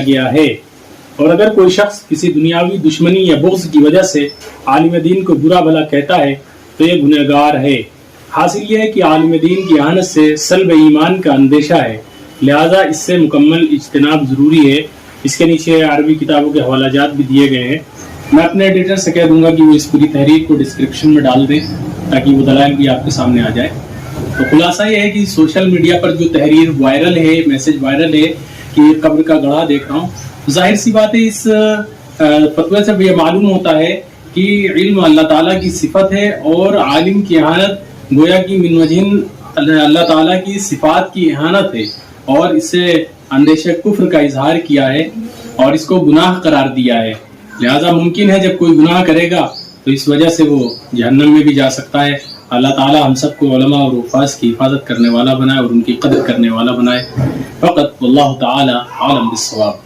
گیا ہے، اور اگر کوئی شخص کسی دنیاوی دشمنی یا بغض کی وجہ سے عالم دین کو برا بھلا کہتا ہے تو یہ گنہگار ہے۔ حاصل یہ ہے کہ عالم دین کی اہانت سے سلب ایمان کا اندیشہ ہے، لہذا اس سے مکمل اجتناب ضروری ہے۔ اس کے نیچے عربی کتابوں کے حوالہ جات بھی دیے گئے ہیں۔ میں اپنے ایڈیٹر سے کہہ دوں گا کہ وہ اس پوری تحریر کو ڈسکرپشن میں ڈال دیں تاکہ وہ دلائل بھی آپ کے سامنے آ جائے۔ تو خلاصہ یہ ہے کہ سوشل میڈیا پر جو تحریر وائرل ہے، میسج وائرل ہے کہ قبر کا گڑھا دیکھ رہا ہوں، ظاہر سی بات ہے اس فتوے سے یہ معلوم ہوتا ہے کہ علم اللہ تعالیٰ کی صفت ہے، اور عالم کی اہانت گویا کی من وجہن اللہ تعالیٰ کی صفات کی اہانت ہے، اور اس سے اندیشہ کفر کا اظہار کیا ہے اور اس کو گناہ قرار دیا ہے۔ لہذا ممکن ہے جب کوئی گناہ کرے گا تو اس وجہ سے وہ جہنم میں بھی جا سکتا ہے۔ اللہ تعالیٰ ہم سب کو علماء اور حفاظ کی حفاظت کرنے والا بنائے اور ان کی قدر کرنے والا بنائے۔ فقط واللہ تعالی عالم بالصواب۔